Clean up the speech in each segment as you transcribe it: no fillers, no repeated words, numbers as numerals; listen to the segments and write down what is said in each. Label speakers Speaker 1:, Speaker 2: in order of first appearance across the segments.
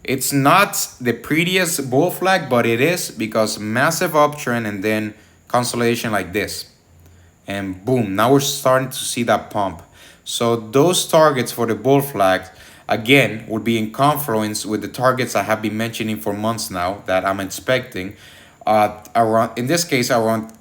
Speaker 1: It's not the prettiest bull flag, but it is because massive uptrend and then consolidation like this. And boom, now we're starting to see that pump. So those targets for the bull flags, again, would be in confluence with the targets I have been mentioning for months now that I'm expecting. Around, in this case, around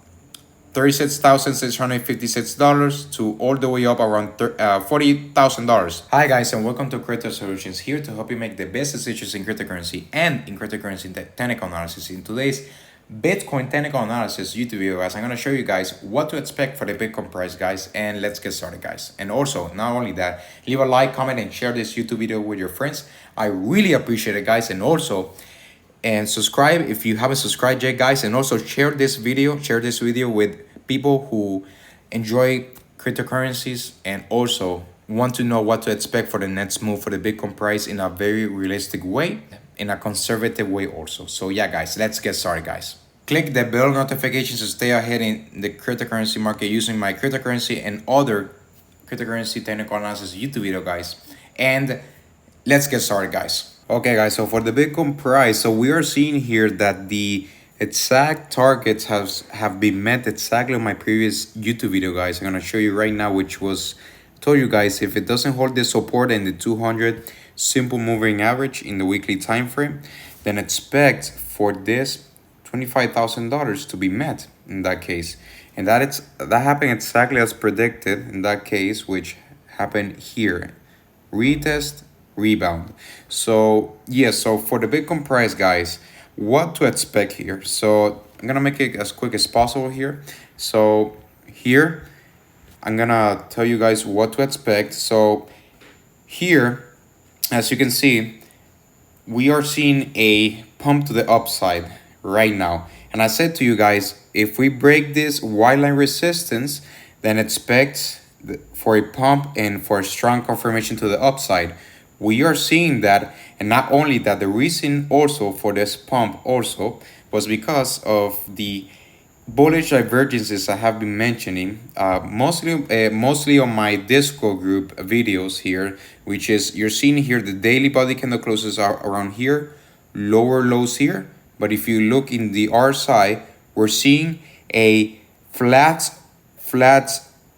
Speaker 1: $36,656 to all the way up around $40,000. Hi guys, and welcome to Crypto Solutions, here to help you make the best decisions in cryptocurrency and in cryptocurrency technical analysis. In today's Bitcoin technical analysis YouTube video, guys, I'm going to show you guys what to expect for the Bitcoin price, guys, and let's get started, guys. And also, not only that, leave a like, comment, and share this YouTube video with your friends. I really appreciate it, guys. And also, and subscribe if you haven't subscribed yet, guys, and also share this video with people who enjoy cryptocurrencies and also want to know what to expect for the next move for the Bitcoin price in a very realistic way, in a conservative way also. So yeah, guys, let's get started, guys. Click the bell notifications to stay ahead in the cryptocurrency market using my cryptocurrency and other cryptocurrency technical analysis YouTube video, guys. And let's get started, guys. Okay, guys, so for the Bitcoin price, so we are seeing here that the exact targets have been met exactly on my previous YouTube video, guys. I'm gonna show you right now, which was told you guys, if it doesn't hold this support in the 200 simple moving average in the weekly time frame, then expect for this $25,000 to be met in that case. And that happened exactly as predicted in that case, which happened here. Retest, rebound. So yeah, so for the Bitcoin price, guys, what to expect here. So I'm gonna make it as quick as possible here. So here I'm gonna tell you guys what to expect. So here, as you can see, we are seeing a pump to the upside right now. And I said to you guys, if we break this white line resistance, then expect for a pump and for a strong confirmation to the upside. We are seeing that, and not only that, the reason also for this pump also was because of the bullish divergences I have been mentioning, mostly on my Discord group videos here, which is you're seeing here the daily body candle closes are around here, lower lows here. But if you look in the RSI, we're seeing a flat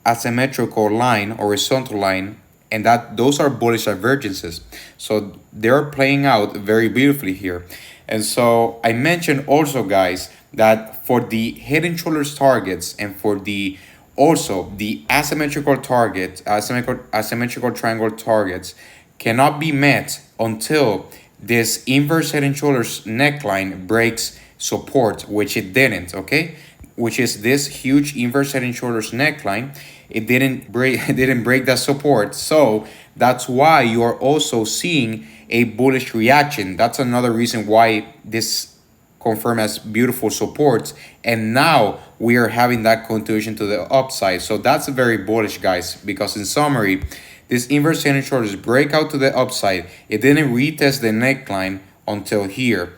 Speaker 1: asymmetrical line, horizontal line, and that those are bullish divergences. So they're playing out very beautifully here. And so I mentioned also, guys, that for the head and shoulders targets and for the also the asymmetrical target, asymmetrical triangle targets cannot be met until this inverse head and shoulders neckline breaks support, which it didn't, okay? Which is this huge inverse head and shoulders neckline. It didn't break that support. So that's why you are also seeing a bullish reaction. That's another reason why this confirmed as beautiful supports. And now we are having that continuation to the upside. So that's very bullish, guys, because in summary, this inverse head and shoulders break out to the upside. It didn't retest the neckline until here.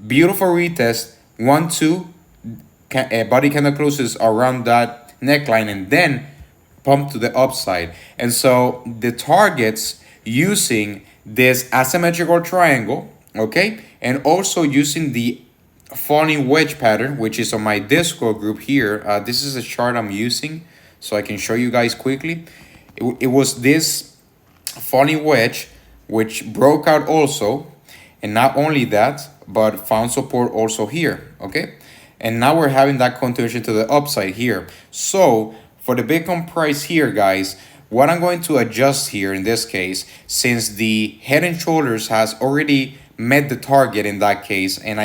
Speaker 1: Beautiful retest. 1, 2, body candle closes around that neckline and then pump to the upside. And so the targets using this asymmetrical triangle, okay, and also using the falling wedge pattern, which is on my Discord group here. This is a chart I'm using so I can show you guys quickly. It was this falling wedge which broke out also, and not only that, but found support also here, okay? And now we're having that continuation to the upside here. So for the Bitcoin price here, guys, what I'm going to adjust here in this case, since the head and shoulders has already met the target in that case, and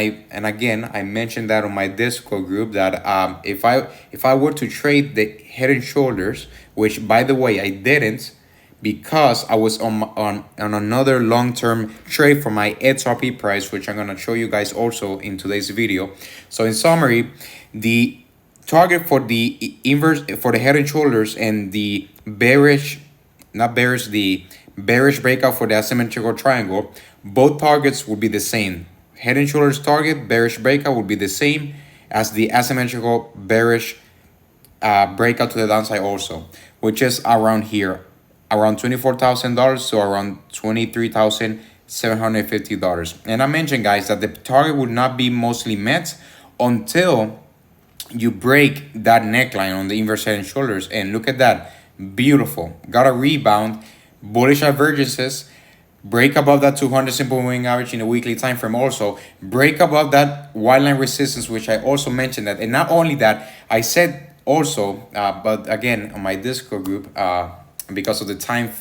Speaker 1: again I mentioned that on my Discord group that if I were to trade the head and shoulders, which by the way I didn't, because I was on another long-term trade for my XRP price, which I'm gonna show you guys also in today's video. So in summary, the target for the inverse, for the head and shoulders, and the bearish breakout for the asymmetrical triangle, both targets will be the same. Head and shoulders target, bearish breakout, will be the same as the asymmetrical bearish breakout to the downside also, which is around here, around $24,000 to around $23,600 $750. And I mentioned, guys, that the target would not be mostly met until you break that neckline on the inverse head and shoulders. And look at that, beautiful, got a rebound, bullish divergences, break above that 200 simple moving average in a weekly time frame, also break above that wide line resistance, which I also mentioned that. And not only that, I said also, but again on my Discord group, because of the time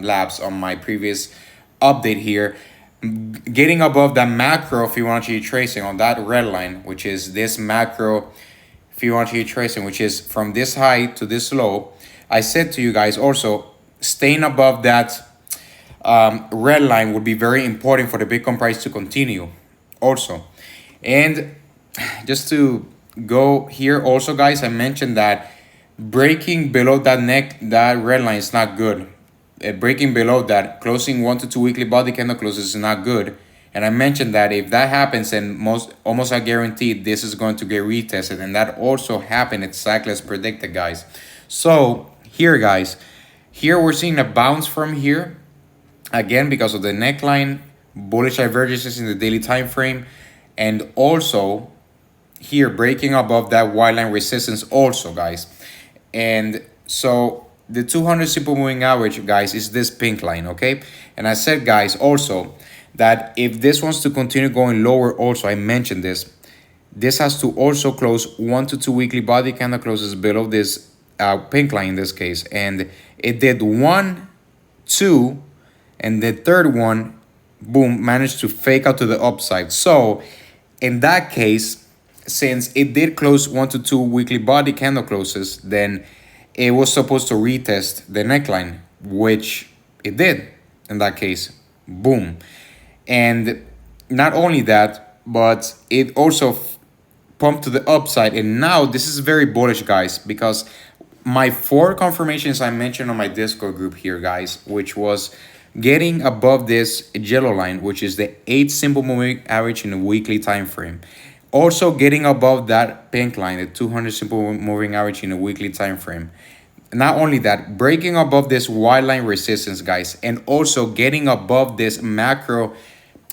Speaker 1: lapse on my previous update here, getting above that macro Fibonacci tracing on that red line, which is this macro Fibonacci tracing, which is from this high to this low. I said to you guys also, staying above that red line would be very important for the Bitcoin price to continue also. And just to go here also, guys, I mentioned that breaking below that red line is not good. Breaking below that, closing 1 to 2 weekly body candle closes is not good. And I mentioned that if that happens, then almost I guarantee this is going to get retested. And that also happened exactly as predicted, guys. So here, guys, here we're seeing a bounce from here. Again, because of the neckline, bullish divergences in the daily time frame. And also here breaking above that wide line resistance also, guys. And so the 200 simple moving average, guys, is this pink line, okay? And I said, guys, also that if this wants to continue going lower, also I mentioned this has to also close 1 to 2 weekly body candle closes below this pink line in this case. And it did 1, 2, and the third one, boom, managed to fake out to the upside. So in that case, since it did close 1 to 2 weekly body candle closes, then it was supposed to retest the neckline, which it did in that case. Boom. And not only that, but it also pumped to the upside. And now this is very bullish, guys, because my 4 confirmations I mentioned on my Discord group here, guys, which was getting above this yellow line, which is the 8 simple moving average in a weekly time frame. Also getting above that pink line, the 200 simple moving average in a weekly time frame. Not only that, breaking above this wide line resistance, guys, and also getting above this macro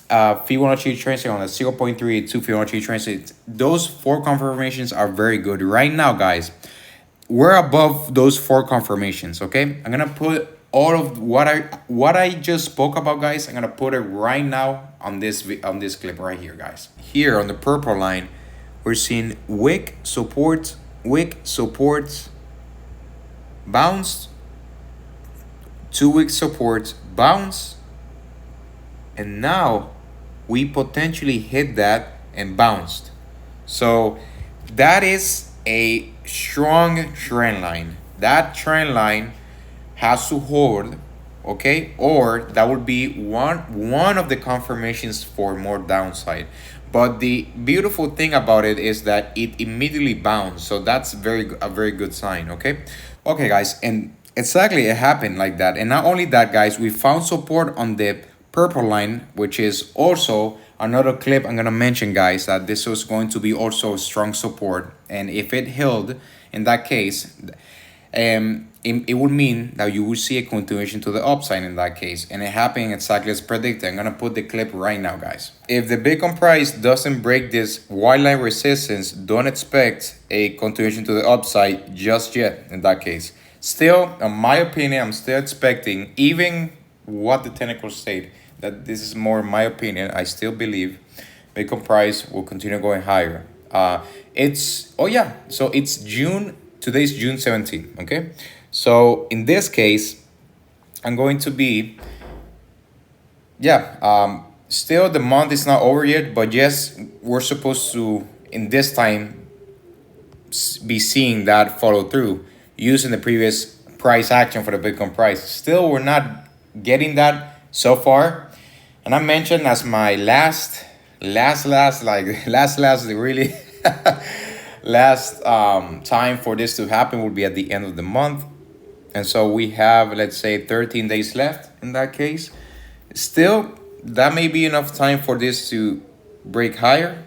Speaker 1: Fibonacci tracing on the 0.382 Fibonacci tracing. Those 4 confirmations are very good right now, guys. We're above those 4 confirmations, okay? I'm gonna put all of what I just spoke about, guys. I'm gonna put it right now on this clip right here, guys. Here on the purple line, we're seeing wick support, bounce, 2 week support, bounce, and now we potentially hit that and bounced. So that is a strong trend line. That trend line has to hold, okay, or that would be one of the confirmations for more downside. But the beautiful thing about it is that it immediately bounced, so that's a very good sign. Okay, guys, and exactly it happened like that. And not only that, guys, we found support on the purple line, which is also another clip I'm gonna mention, guys, that this was going to be also strong support. And if it held in that case, it would mean that you will see a continuation to the upside in that case. And it happened exactly as predicted. I'm gonna put the clip right now, guys. If the Bitcoin price doesn't break this wide line resistance, don't expect a continuation to the upside just yet in that case. Still, in my opinion, I'm still expecting, even what the technicals state, that this is more in my opinion, I still believe Bitcoin price will continue going higher. So it's June, today's June 17th, okay? So in this case, I'm going to be, still the month is not over yet, but yes, we're supposed to, in this time, be seeing that follow through using the previous price action for the Bitcoin price. Still, we're not getting that so far. And I mentioned as my last really last time for this to happen will be at the end of the month. And so we have, let's say, 13 days left in that case. Still, that may be enough time for this to break higher.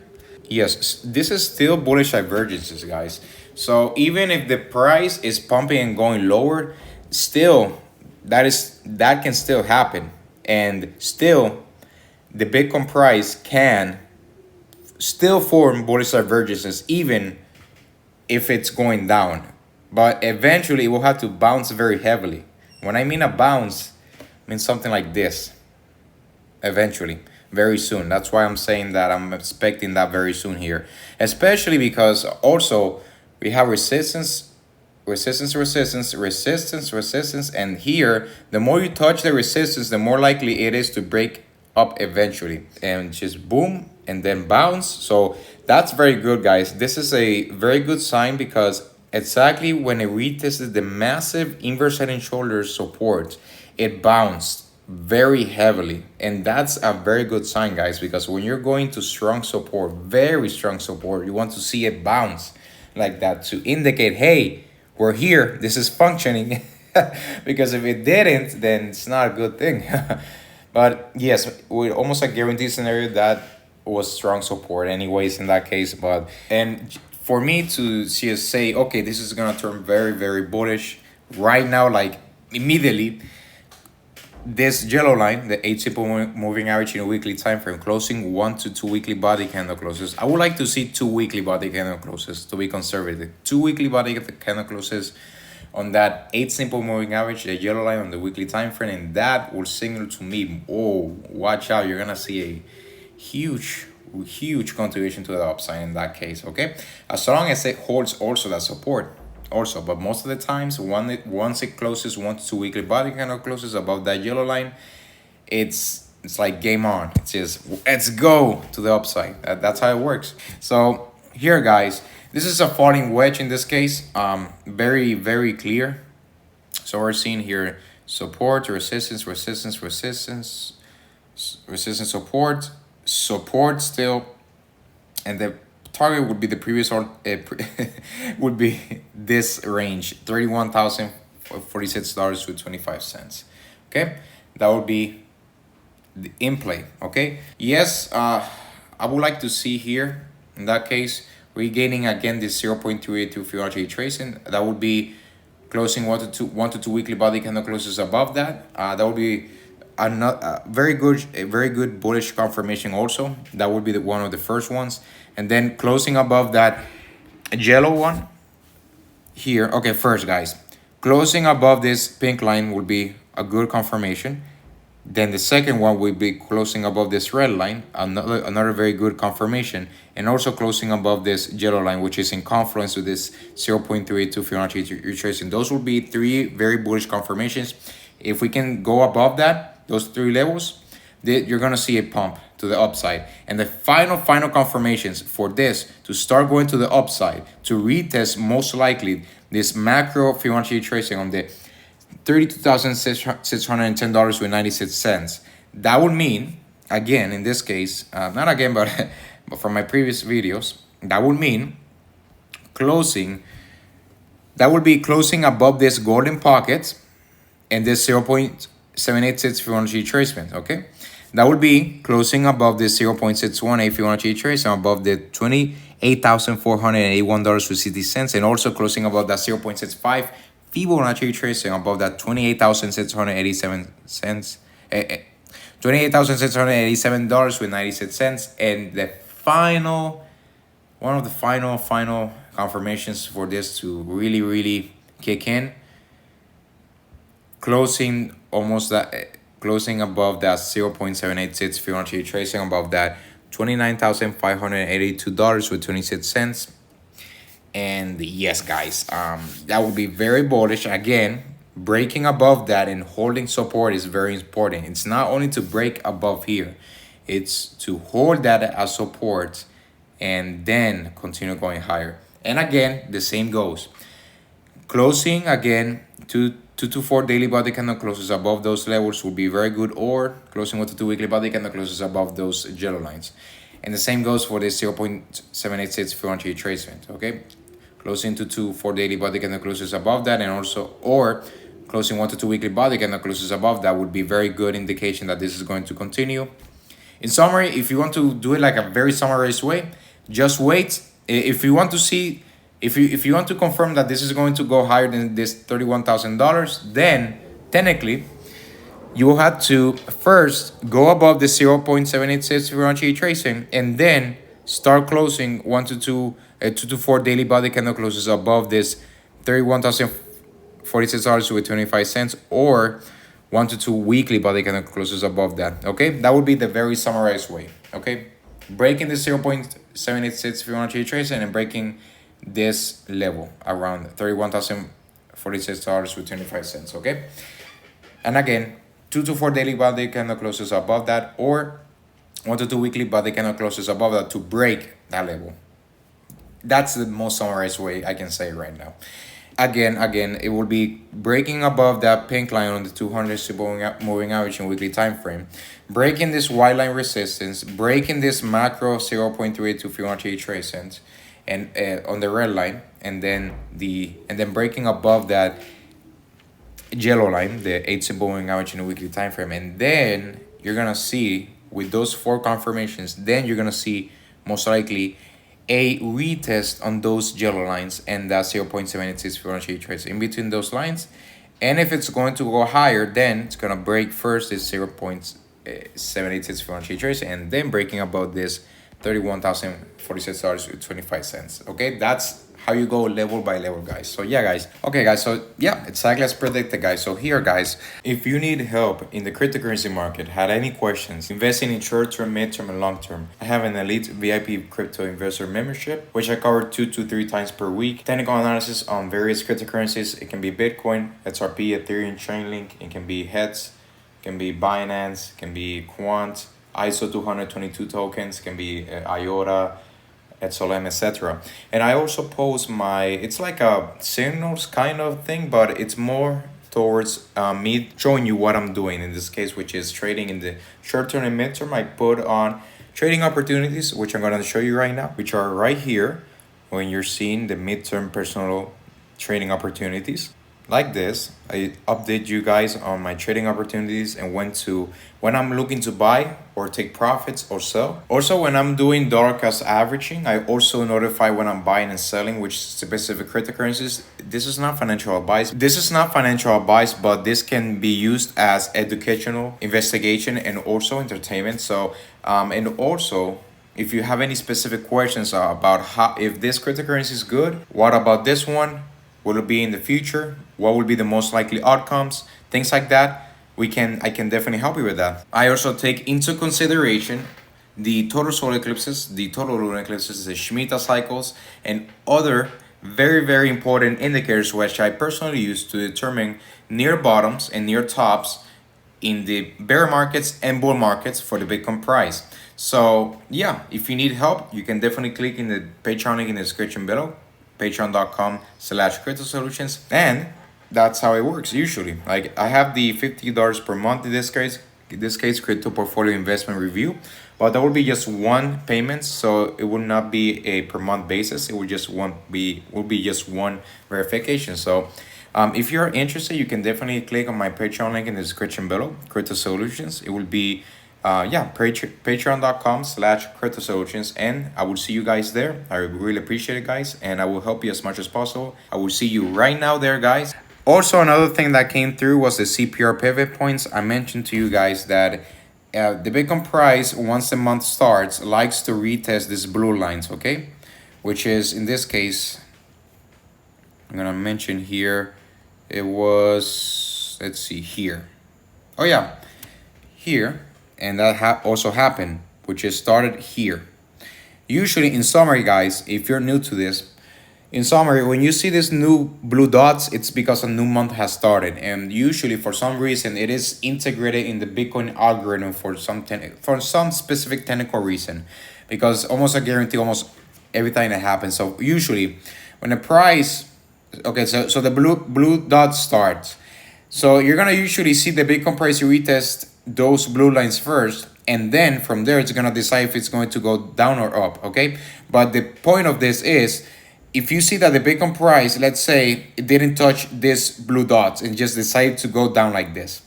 Speaker 1: Yes, this is still bullish divergences, guys. So even if the price is pumping and going lower, still that can still happen. And still, the Bitcoin price can still form bullish divergences even if it's going down, but eventually it will have to bounce very heavily. When I mean a bounce, I mean something like this. Eventually, very soon. That's why I'm saying that I'm expecting that very soon here, especially because also we have resistance, resistance, and here the more you touch the resistance, the more likely it is to break up eventually and just boom and then bounce. So that's very good, guys. This is a very good sign because exactly when it retested the massive inverse head and shoulders support, it bounced very heavily, and that's a very good sign, guys, because when you're going to strong support, very strong support, you want to see it bounce like that to indicate, hey, we're here, this is functioning. Because if it didn't, then it's not a good thing. But yes, with almost a guaranteed scenario, that was strong support anyways in that case. But and for me to just say, okay, this is gonna turn very, very bullish right now, like immediately, this yellow line, the 8 simple moving average in a weekly time frame, closing 1 to 2 weekly body candle closes. I would like to see 2 weekly body candle closes to be conservative. 2 weekly body candle closes on that 8 simple moving average, the yellow line on the weekly time frame, and that will signal to me, oh, watch out, you're gonna see a huge contribution to the upside in that case. Okay, as long as it holds also that support. Also, but most of the times, once it closes 1 to 2 weekly body candle closes above that yellow line, it's like game on. It's just let's go to the upside. That's how it works. So here, guys, this is a falling wedge in this case. Very, very clear. So we're seeing here support, resistance, support still, and the target would be the previous one, would be this range, $31,046.25. Okay, that would be the in play. Okay, yes, I would like to see here in that case regaining again this 0.282 Fibonacci tracing. That would be closing 1 to 2 weekly body candle closes above that. That would be a very good bullish confirmation also. That would be one of the first ones, and then closing above that yellow one here. Okay, first, guys, closing above this pink line would be a good confirmation. Then the second one will be closing above this red line, another very good confirmation, and also closing above this yellow line, which is in confluence with this 0.382 Fibonacci retracing. Those will be 3 very bullish confirmations. If we can go above that, those 3 levels, you're gonna see a pump to the upside. And the final confirmations for this to start going to the upside, to retest most likely this macro Fibonacci tracing on the $32,610.96. That would mean, again, in this case, not again, but from my previous videos, that would mean closing, that would be closing above this golden pocket and this 0.786 Fibonacci retracement, okay? That would be closing above this 0.618 Fibonacci retracement, above the $28,481.60, and also closing above that 0.65 Fibonacci retracing above that $28,687.96. And the final, one of the final confirmations for this to really kick in, closing above that 0.786 Fibonacci retracing above that $29,582.26. And yes, guys, that would be very bullish. Again, breaking above that and holding support is very important. It's not only to break above here, it's to hold that as support and then continue going higher. And again, the same goes. Closing again 2 to 4 daily body candle closes above those levels will be very good, or closing 1 to 2 weekly body candle closes above those yellow lines. And the same goes for this 0.786 Fibonacci retracement, okay? Closing 2 to 4 daily body candle closes above that, and also, or closing 1 to 2 weekly body candle closes above that would be very good indication that this is going to continue. In summary, if you want to do it like a very summarized way, just wait. If you want to see, if you want to confirm that this is going to go higher than this $31,000, then technically you will have to first go above the 0.786 Fibonacci tracing and then start closing 2 to 4 daily body candle closes above this $31,046 with 25 cents, or 1 to 2 weekly body candle closes above that. Okay, that would be the very summarized way. Okay, breaking the 0.786 Fibonacci tracing and breaking this level around $31,046 with 25 cents. Okay, and again, 2 to 4 daily body candle closes above that, or 1 to 2 weekly body candle closes above that to break that level. That's the most summarized way I can say right now. Again, it will be breaking above that pink line on the 200 moving average and weekly time frame, breaking this white line resistance, breaking this macro 0.382 Fibonacci tracing, and on the red line, and then breaking above that yellow line, the 8 moving average in a weekly time frame, and then you're gonna see with those 4 confirmations, then you're gonna see most likely a retest on those yellow lines and that 0.786 Fibonacci trace in between those lines. And if it's going to go higher, then it's gonna break first this 0.786 Fibonacci trace and then breaking above this $31,046 with 25 cents. Okay, that's how you go level by level, guys. So yeah, guys. Okay, guys. So yeah, exactly as predicted, guys. So here, guys, if you need help in the cryptocurrency market, had any questions, investing in short-term, mid-term, and long-term, I have an elite VIP crypto investor membership, which I cover 2 to 3 times per week. Technical analysis on various cryptocurrencies. It can be Bitcoin, XRP, Ethereum, Chainlink. It can be HETS, it can be Binance, it can be Quant, ISO 222 tokens, can be IOTA, XLM, etc. And I also post it's like a signals kind of thing, but it's more towards me showing you what I'm doing in this case, which is trading in the short term and mid term. I put on trading opportunities, which I'm going to show you right now, which are right here when you're seeing the midterm personal trading opportunities. Like this, I update you guys on my trading opportunities and when I'm looking to buy or take profits or sell. Also, when I'm doing dollar cost averaging, I also notify when I'm buying and selling which specific cryptocurrencies. This is not financial advice. But this can be used as educational investigation and also entertainment. So, and also, if you have any specific questions about if this cryptocurrency is good, what about this one? Will it be in the future? What will be the most likely outcomes? Things like that. I can definitely help you with that. I also take into consideration the total solar eclipses, the total lunar eclipses, the Shemitah cycles, and other very, very important indicators which I personally use to determine near bottoms and near tops in the bear markets and bull markets for the Bitcoin price. So yeah, if you need help, you can definitely click in the Patreon link in the description below. Patreon.com/cryptosolutions, and that's how it works usually. Like I have the $50 per month in this case crypto portfolio investment review, but that will be just one payment, so it will not be a per month basis. It will be just one verification. So if you're interested, you can definitely click on my Patreon link in the description below, Crypto Solutions. It will be patreon.com/cryptosolutions, and I will see you guys there. I really appreciate it, guys, and I will help you as much as possible. I will see you right now there, guys. Also, another thing that came through was the CPR pivot points. I mentioned to you guys that the Bitcoin price, once the month starts, likes to retest these blue lines, okay? Which is, in this case, I'm gonna mention here, it was, let's see, here. Oh yeah, here. And that also happened, which is started here. Usually, in summary, guys, if you're new to this, in summary, when you see this new blue dots, it's because a new month has started, and usually for some reason it is integrated in the Bitcoin algorithm for some specific technical reason, because almost I guarantee almost every time that happens. So usually when the price, okay, so the blue dot starts, so you're gonna usually see the Bitcoin price retest those blue lines first, and then from there it's gonna decide if it's going to go down or up, okay? But the point of this is, if you see that the Bitcoin price, let's say it didn't touch this blue dots and just decided to go down like this,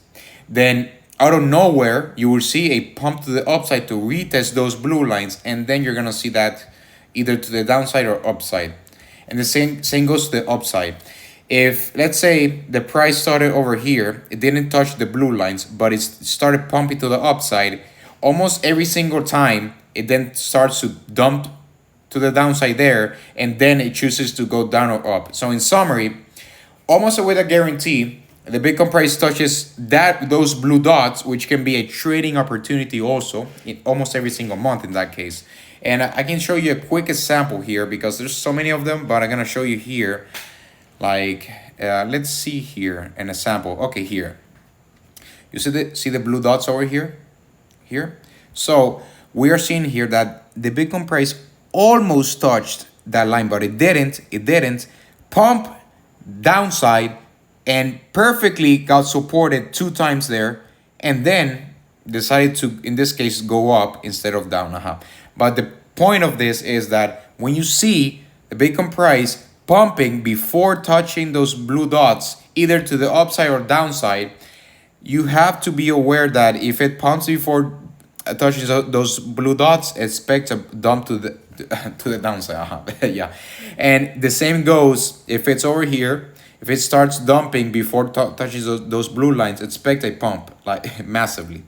Speaker 1: then out of nowhere you will see a pump to the upside to retest those blue lines, and then you're gonna see that either to the downside or upside. And the same goes to the upside. If let's say the price started over here, it didn't touch the blue lines, but it started pumping to the upside, almost every single time it then starts to dump to the downside there, and then it chooses to go down or up. So in summary, almost with a guarantee, the Bitcoin price touches those blue dots, which can be a trading opportunity also in almost every single month in that case. And I can show you a quick example here because there's so many of them, but I'm gonna show you here. Like, let's see here an example. Okay, here. You see the blue dots over here? Here. So we are seeing here that the Bitcoin price almost touched that line, but it didn't. It didn't. Pump downside and perfectly got supported 2 times there, and then decided to, in this case, go up instead of down. But the point of this is that when you see the Bitcoin price pumping before touching those blue dots, either to the upside or downside, you have to be aware that if it pumps before it touches those blue dots, expect a dump to the to the downside. Yeah, and the same goes if it's over here. If it starts dumping before touches those blue lines, expect a pump, like massively.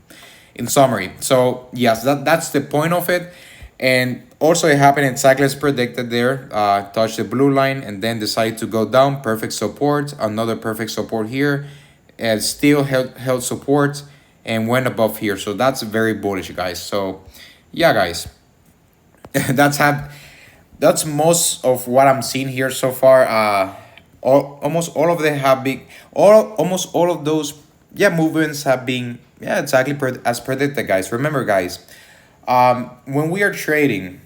Speaker 1: In summary, so yes, that's the point of it. And also it happened exactly as predicted there. Touched the blue line and then decided to go down. Perfect support, another perfect support here, and still held support and went above here. So that's very bullish, guys. So yeah, guys, that's most of what I'm seeing here so far. Almost all of them have been almost all of those movements have been exactly as predicted, guys. Remember, guys, when we are trading,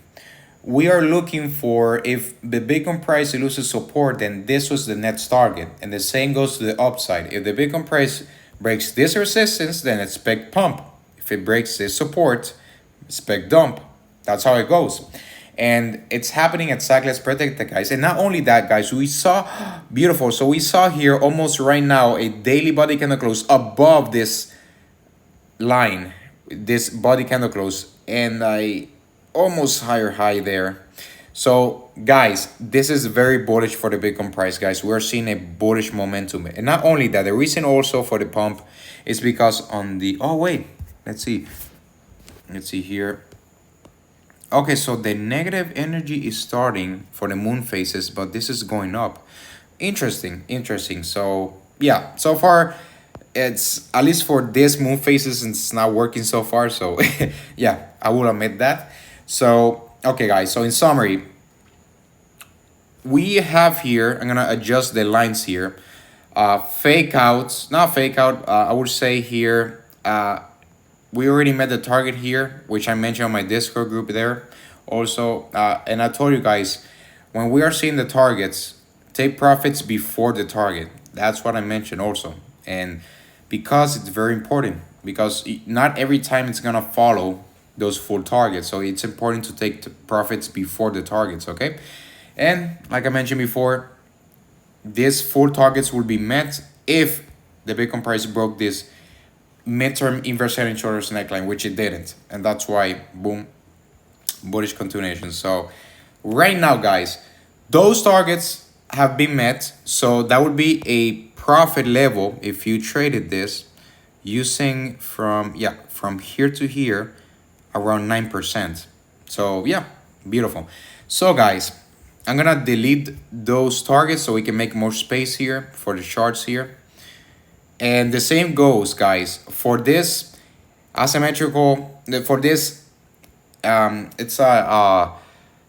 Speaker 1: we are looking for, if the Bitcoin price loses support, then this was the next target, and the same goes to the upside. If the Bitcoin price breaks this resistance, then expect pump. If it breaks this support, expect dump. That's how it goes. And it's happening exactly as predicted, guys. And not only that, guys, we saw beautiful. So we saw here almost right now a daily body candle close above this line, this body candle close, and I almost higher high there. So guys, this is very bullish for the Bitcoin price, guys. We're seeing a bullish momentum. And not only that, the reason also for the pump is because on the, oh wait, let's see here. Okay, so the negative energy is starting for the moon phases, but this is going up. Interesting. So yeah, so far it's, at least for this moon phases, it's not working so far. So yeah, I will admit that. So okay, guys, so in summary, we have here, I'm gonna adjust the lines here, fake outs, not fake out, I would say here, we already met the target here, which I mentioned on my Discord group there also. And I told you guys, when we are seeing the targets, take profits before the target. That's what I mentioned also. And because it's very important, because not every time it's going to follow those full targets. So it's important to take the profits before the targets, okay? And like I mentioned before, these full targets will be met if the Bitcoin price broke this midterm inverse head and shoulders neckline, which it didn't, and that's why boom, bullish continuation. So right now, guys, those targets have been met, so that would be a profit level if you traded this using from here to here around 9%. So yeah, beautiful. So guys, I'm gonna delete those targets so we can make more space here for the charts here. And the same goes, guys, for this asymmetrical, for this, it's a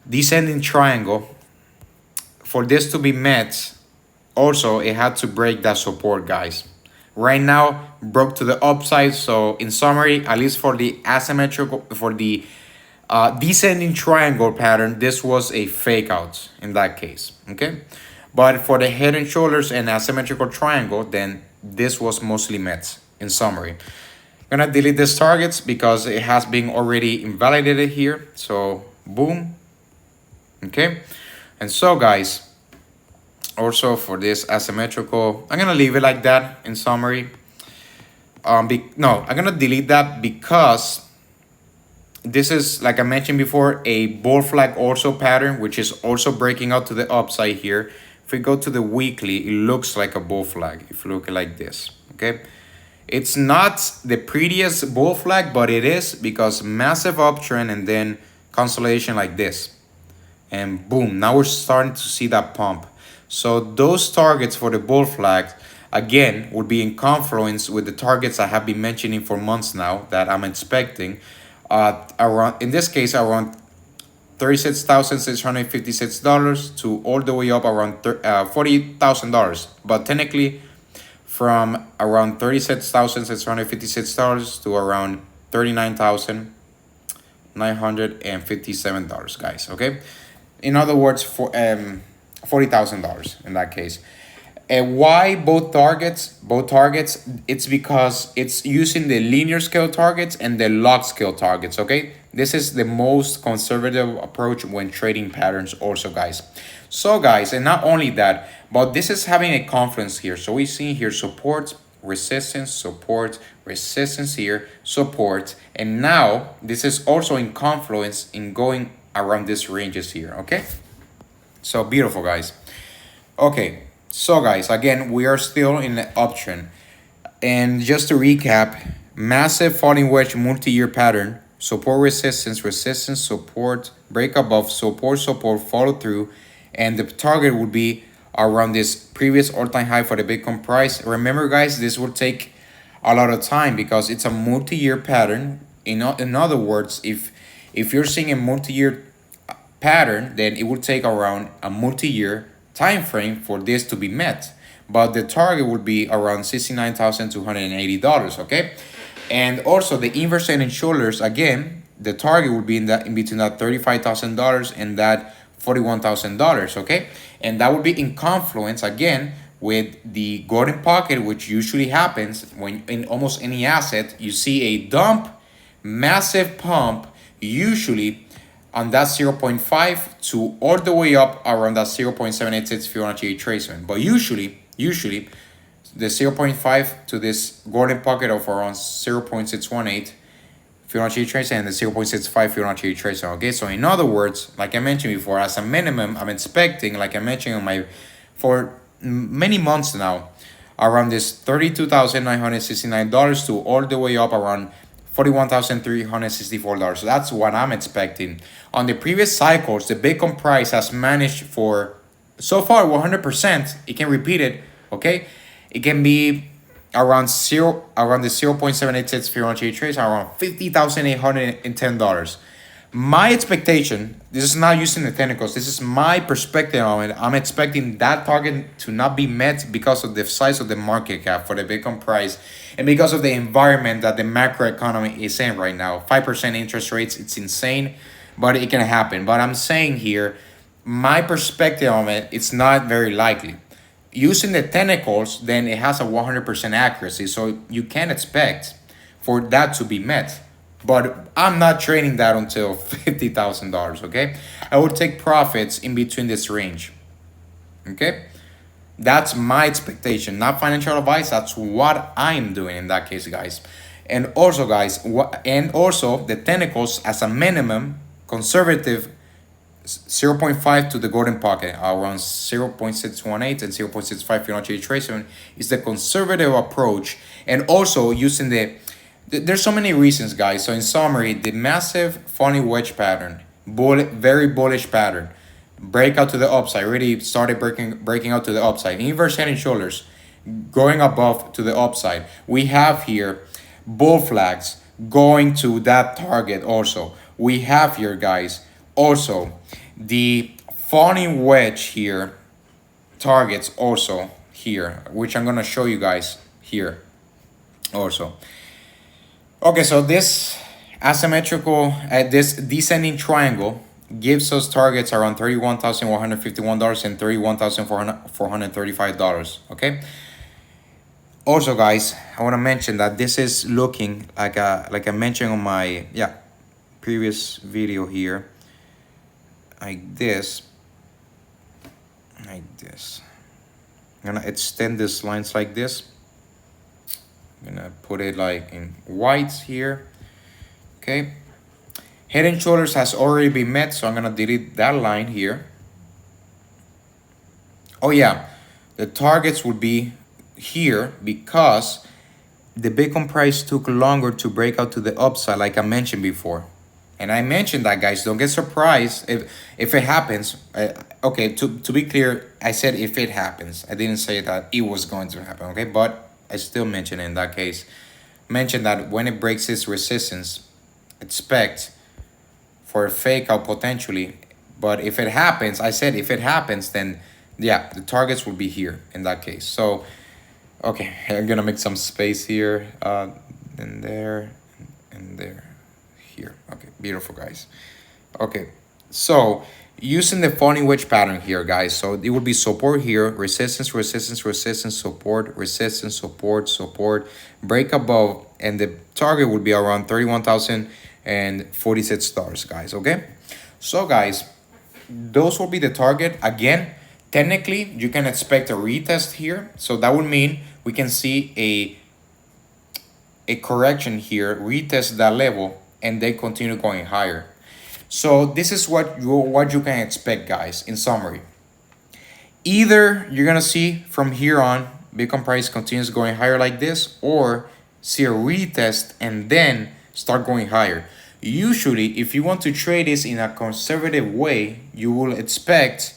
Speaker 1: descending triangle. For this to be met, also, it had to break that support, guys. Right now, broke to the upside. So in summary, at least for the asymmetrical, for the descending triangle pattern, this was a fake out in that case, okay? But for the head and shoulders and asymmetrical triangle, then this was mostly met in summary. I'm gonna delete these targets because it has been already invalidated here. So boom, okay? And so guys, also for this asymmetrical, I'm gonna leave it like that in summary. No, I'm gonna delete that because this is, like I mentioned before, a bull flag also pattern, which is also breaking out to the upside here If we go to the weekly, it looks like a bull flag. If you look like this, okay? It's not the prettiest bull flag, but it is, because massive uptrend and then consolidation like this. And boom, now we're starting to see that pump. So those targets for the bull flags, again, would be in confluence with the targets I have been mentioning for months now that I'm expecting. Around, in this case, around $36,656 to all the way up around $40,000. But technically, from around $36,656 to around $39,957, guys. Okay, in other words, for $40,000 in that case. And why both targets? Both targets, it's because it's using the linear scale targets and the log scale targets, okay? This is the most conservative approach when trading patterns also, guys. So, guys, and not only that, but this is having a confluence here. So we see here support, resistance, here, support. And now this is also in confluence in going around these ranges here, okay? So beautiful, guys. Okay. So guys, again, we are still in the uptrend. And just to recap, massive falling wedge multi-year pattern, support, resistance, support, break above, support, follow through. And the target would be around this previous all-time high for the Bitcoin price. Remember, guys, this will take a lot of time because it's a multi-year pattern. In other words, if you're seeing a multi-year pattern, then it will take around a multi-year time frame for this to be met, but the target would be around $69,280, okay? And also the inverse head and shoulders, again, the target would be in between that $35,000 and that $41,000, okay? And that would be in confluence again with the golden pocket, which usually happens when in almost any asset you see a dump, massive pump, usually on that 0.5 to all the way up around that 0.786 Fibonacci retracement. But usually the 0.5 to this golden pocket of around 0.618 Fibonacci retracement and the 0.65 Fibonacci retracement. Okay, so in other words, like I mentioned before, as a minimum, I'm expecting, like I mentioned for many months now, around this $32,969 to all the way up around $41,364. So that's what I'm expecting. On the previous cycles, the Bitcoin price has managed for so far 100%. It can repeat it, okay? It can be around the 0.786 Fibonacci trace, around $50,810. My expectation, this is not using the technicals, this is my perspective on it. I'm expecting that target to not be met because of the size of the market cap for the Bitcoin price and because of the environment that the macro economy is in right now. 5% interest rates, it's insane, but it can happen. But I'm saying here, my perspective on it, it's not very likely. Using the technicals, then it has a 100% accuracy, so you can expect for that to be met. But I'm not trading that until $50,000, okay? I would take profits in between this range, okay? That's my expectation, not financial advice. That's what I'm doing in that case, guys. And also, guys, the technicals as a minimum, conservative, 0.5 to the golden pocket, around 0.618 and 0.65 Fibonacci retracement is the conservative approach. And also using there's so many reasons, guys. So in summary, the massive falling wedge pattern, very bullish pattern, breakout to the upside, really started breaking out to the upside, inverse head and shoulders, going above to the upside. We have here bull flags going to that target also. We have here, guys, also the falling wedge here targets also here, which I'm going to show you guys here also. Okay, so this asymmetrical, this descending triangle gives us targets around $31,151 and $31,435, okay? Also, guys, I want to mention that this is looking like I mentioned on my previous video here, like this. I'm gonna extend these lines like this. I'm gonna put it like in white here, okay? Head and shoulders has already been met, so I'm gonna delete that line here. Oh yeah, the targets would be here because the Bitcoin price took longer to break out to the upside, like I mentioned before. And I mentioned that, guys. Don't get surprised if it happens. Okay, to be clear, I said if it happens. I didn't say that it was going to happen. Okay, but I still mentioned in that case, mentioned that when it breaks its resistance, expect for a fake out potentially. But if it happens, I said if it happens, then yeah, the targets will be here in that case. So okay, I'm gonna make some space here, and there, and there, here. Okay, beautiful, guys. Okay, so using the falling wedge pattern here, guys. So it would be support here, resistance, resistance, resistance, support, resistance, support, support, break above, and the target would be around $31,046, guys. Okay, so guys, those will be the target. Again, technically, you can expect a retest here. So that would mean we can see a correction here, retest that level, and they continue going higher. So this is what you can expect, guys. In summary, either you're gonna see from here on Bitcoin price continues going higher like this, or see a retest and then start going higher. Usually, if you want to trade this in a conservative way, you will expect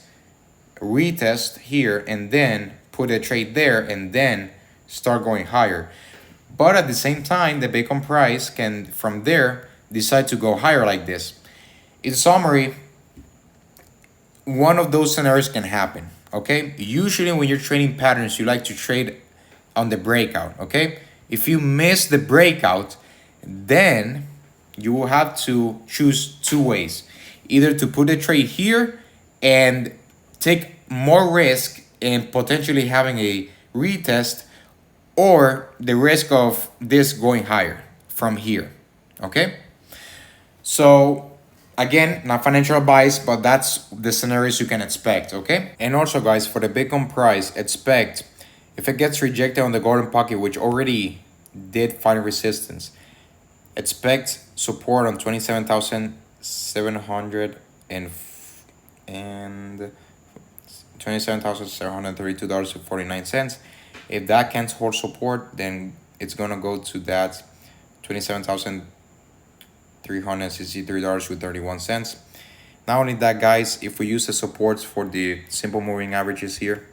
Speaker 1: retest here and then put a trade there and then start going higher. But at the same time, the Bitcoin price can from there decide to go higher like this. In summary, one of those scenarios can happen. Okay, usually when you're trading patterns, you like to trade on the breakout. Okay, if you miss the breakout, then you will have to choose two ways: either to put a trade here and take more risk in potentially having a retest, or the risk of this going higher from here. Okay, so again, not financial advice, but that's the scenarios you can expect. Okay, and also, guys, for the Bitcoin price, expect if it gets rejected on the golden pocket, which already did find resistance, expect support on 27,700 and $27,732.49. If that can't hold support, then it's gonna go to that $27,363.31. Not only that, guys, if we use the supports for the simple moving averages here,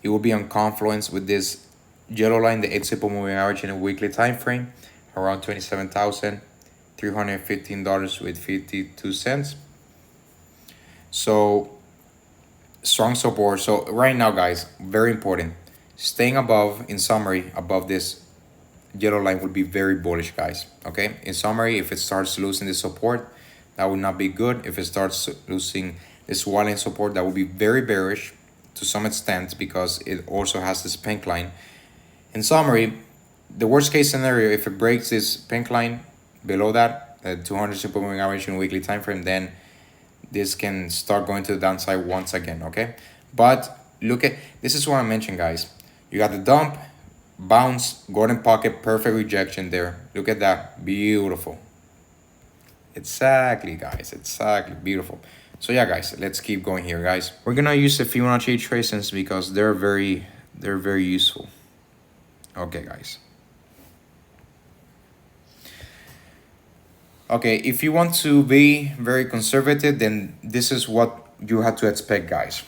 Speaker 1: it will be on confluence with this yellow line, the 8 simple moving average in a weekly time frame, around $27,315.52. So strong support. So right now, guys, very important, staying above, in summary, above this yellow line would be very bullish, guys. Okay, in summary, if it starts losing the support, that would not be good. If it starts losing this white line support, that would be very bearish to some extent, because it also has this pink line. In summary, the worst case scenario, if it breaks this pink line below that 200 simple moving average in a weekly time frame, then this can start going to the downside once again. Okay, but look at this, is what I mentioned, guys. You got the dump, bounce, golden pocket, perfect rejection there. Look at that, beautiful. Exactly, guys, exactly, beautiful. So yeah, guys, let's keep going here, guys. We're gonna use the Fibonacci tracings because they're very useful. Okay, guys. Okay, if you want to be very conservative, then this is what you have to expect, guys.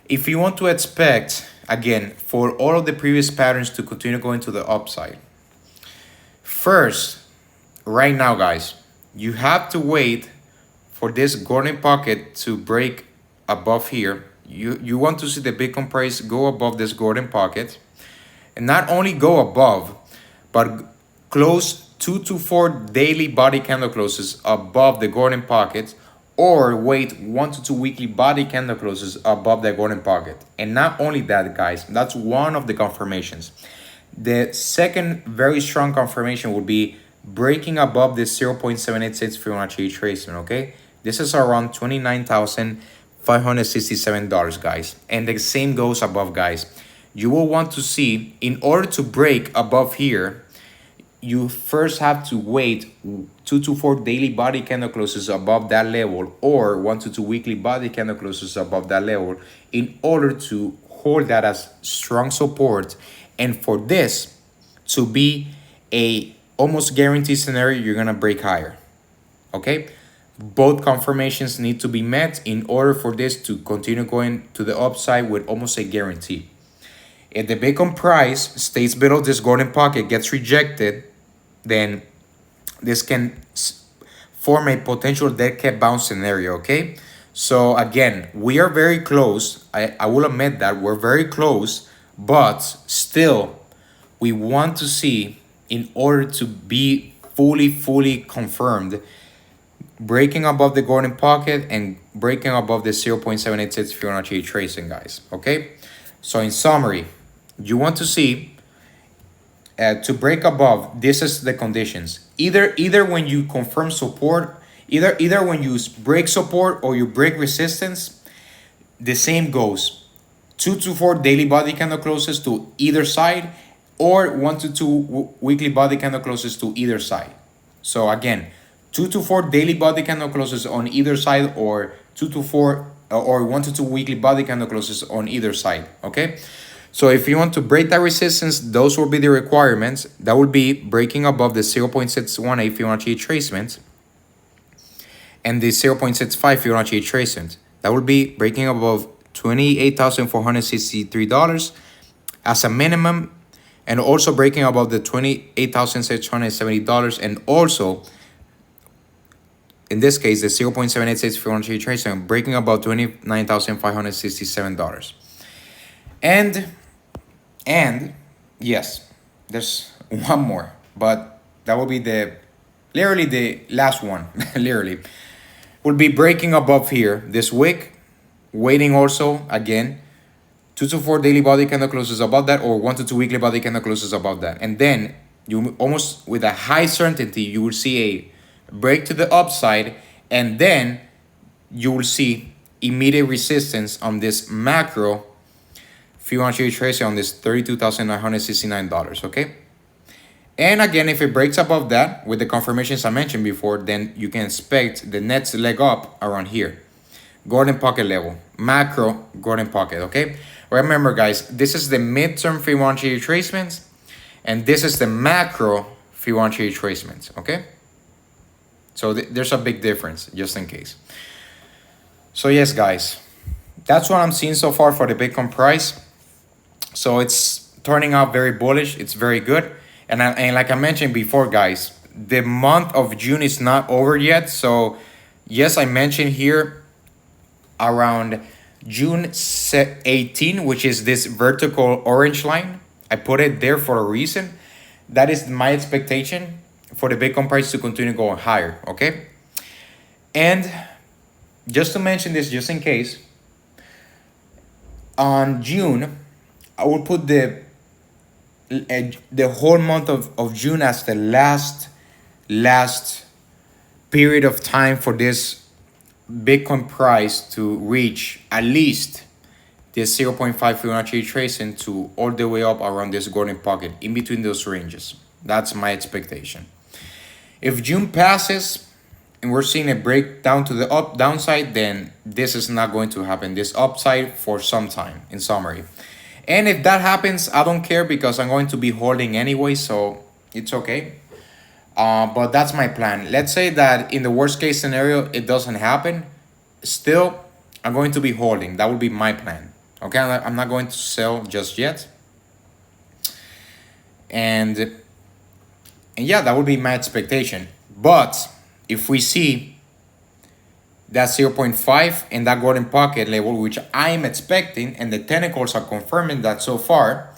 Speaker 1: If you want to expect, again, for all of the previous patterns to continue going to the upside, first, right now, guys, you have to wait for this golden pocket to break above here. You want to see the Bitcoin price go above this golden pocket, and not only go above, but close 2 to 4 daily body candle closes above the golden pocket, or wait 1 to 2 weekly body candle closes above the golden pocket. And not only that, guys, that's one of the confirmations. The second very strong confirmation would be breaking above this 0.786 Fibonacci retracement. Okay, this is around $29,567, guys, and the same goes above, guys. You will want to see, in order to break above here, you first have to wait 2 to 4 daily body candle closes above that level, or 1 to 2 weekly body candle closes above that level, in order to hold that as strong support, and for this to be a almost guaranteed scenario you're gonna break higher. Okay, both confirmations need to be met in order for this to continue going to the upside with almost a guarantee. If the Bitcoin price stays below this golden pocket, gets rejected, then this can form a potential dead cat bounce scenario. Okay, so again, we are very close. I will admit that we're very close, but still we want to see, in order to be fully confirmed, breaking above the golden pocket and breaking above the 0.786 Fibonacci tracing, guys. Okay, so in summary, you want to see to break above, this is the conditions. Either when you confirm support, either when you break support or you break resistance, the same goes. 2 to 4 daily body candle closes to either side, or 1 to 2 weekly body candle closes to either side. So again, 2 to 4 daily body candle closes on either side, or 2 to 4 or 1 to 2 weekly body candle closes on either side. Okay, so if you want to break that resistance, those will be the requirements. That would be breaking above the 0.618 Fibonacci retracement and the 0.65 Fibonacci retracement. That would be breaking above $28,463 as a minimum, and also breaking above the $28,670, and also in this case the 0.786 Fibonacci retracement breaking above $29,567. And yes, there's one more, but that will be literally the last one. Literally will be breaking above here this week, waiting also again 2 to 4 daily body candle closes above that, or 1 to 2 weekly body candle closes above that, and then you almost with a high certainty you will see a break to the upside, and then you will see immediate resistance on this macro Fibonacci retracement on this $32,969. Okay, and again, if it breaks above that with the confirmations I mentioned before, then you can expect the next leg up around here, golden pocket level, macro golden pocket. Okay, remember guys, this is the midterm Fibonacci retracements, and this is the macro Fibonacci retracements. Okay, so there's a big difference, just in case. So yes guys, that's what I'm seeing so far for the Bitcoin price. So it's turning out very bullish. It's very good. And like I mentioned before, guys, the month of June is not over yet. So yes, I mentioned here around June 18, which is this vertical orange line. I put it there for a reason. That is my expectation for the Bitcoin price to continue going higher. Okay. And just to mention this, just in case, on June, I will put the whole month of June as the last period of time for this Bitcoin price to reach at least this 0.5 Fibonacci tracing to all the way up around this golden pocket, in between those ranges. That's my expectation. If June passes and we're seeing a breakdown to the downside, then this is not going to happen, this upside, for some time, in summary. And if that happens, I don't care, because I'm going to be holding anyway, so it's okay. But that's my plan. Let's say that in the worst case scenario it doesn't happen, still I'm going to be holding. That would be my plan. Okay, I'm not going to sell just yet. And yeah, that would be my expectation. But if we see that 0.5 and that golden pocket level, which I'm expecting, and the tentacles are confirming that so far,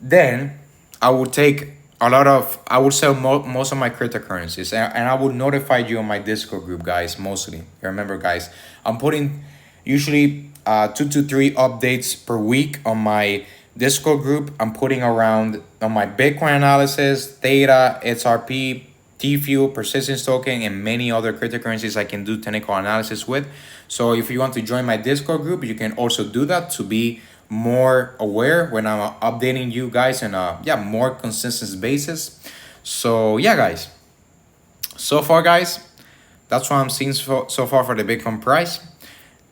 Speaker 1: then I will take I will sell most of my cryptocurrencies, and I will notify you on my Discord group, guys. Mostly, remember guys, I'm putting usually 2 to 3 updates per week on my Discord group. I'm putting around on my Bitcoin analysis, Theta, XRP, T-Fuel, persistence token, and many other cryptocurrencies I can do technical analysis with. So if you want to join my Discord group, you can also do that to be more aware when I'm updating you guys on a more consistent basis. So yeah, guys. So far, guys, that's what I'm seeing so far for the Bitcoin price.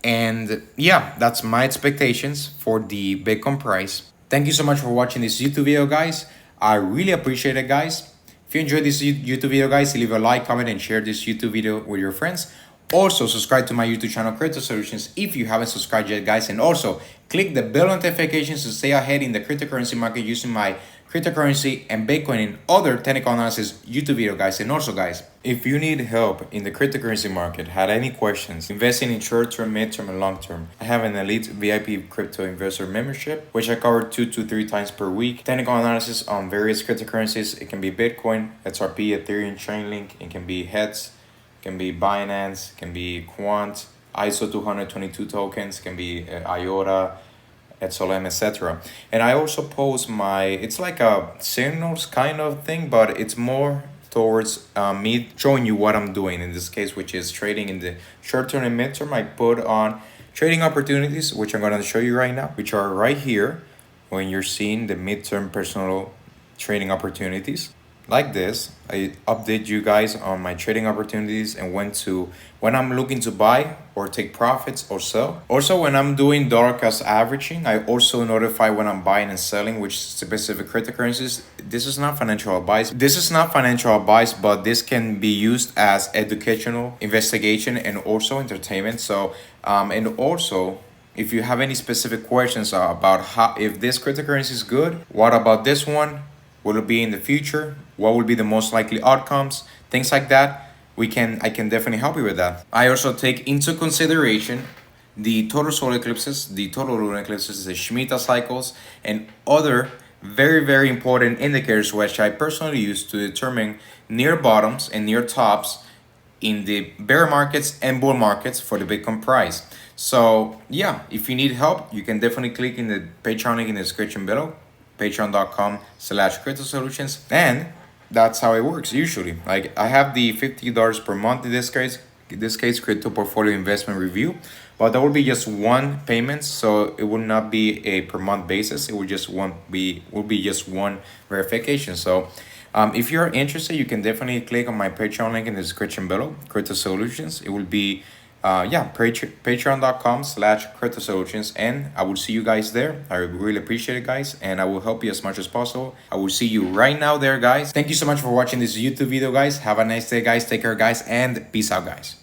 Speaker 1: And yeah, that's my expectations for the Bitcoin price. Thank you so much for watching this YouTube video, guys. I really appreciate it, guys. If you enjoyed this YouTube video, guys, leave a like, comment, and share this YouTube video with your friends. Also, subscribe to my YouTube channel, Crypto Solutions, if you haven't subscribed yet, guys. And also, click the bell notifications to stay ahead in the cryptocurrency market using my cryptocurrency and Bitcoin and other technical analysis YouTube video, guys. And also, guys, if you need help in the cryptocurrency market, had any questions, investing in short-term, mid-term, and long-term, I have an elite VIP crypto investor membership, which I cover 2 to 3 times per week. Technical analysis on various cryptocurrencies. It can be Bitcoin, XRP, Ethereum, Chainlink. It can be HETS, it can be Binance, it can be Quant, ISO 222 tokens, it can be IOTA, XLM, etc. And I also post it's like a signals kind of thing, but it's more towards me showing you what I'm doing in this case, which is trading in the short term and mid term. I put on trading opportunities, which I'm going to show you right now, which are right here when you're seeing the midterm personal trading opportunities. Like this, I update you guys on my trading opportunities and when I'm looking to buy or take profits or sell. Also, when I'm doing dollar cost averaging, I also notify when I'm buying and selling which specific cryptocurrencies. This is not financial advice. But this can be used as educational, investigation, and also entertainment. So, and also, if you have any specific questions about if this cryptocurrency is good, what about this one? Will it be in the future? What will be the most likely outcomes? Things like that. I can definitely help you with that. I also take into consideration the total solar eclipses, the total lunar eclipses, the Shemitah cycles, and other very, very important indicators which I personally use to determine near bottoms and near tops in the bear markets and bull markets for the Bitcoin price. So yeah, if you need help, you can definitely click in the Patreon link in the description below, patreon.com/crypto solutions, and that's how it works usually. Like I have the $50 per month in this case crypto portfolio investment review, but that will be just one payment, so it will not be a per month basis. It will be just one verification. So if you're interested, you can definitely click on my Patreon link in the description below, Crypto Solutions. It will be patreon.com/crypto solutions, and I will see you guys there. I really appreciate it, guys, and I will help you as much as possible. I will see you right now there, guys. Thank you so much for watching this YouTube video, guys. Have a nice day, guys. Take care, guys, and peace out, guys.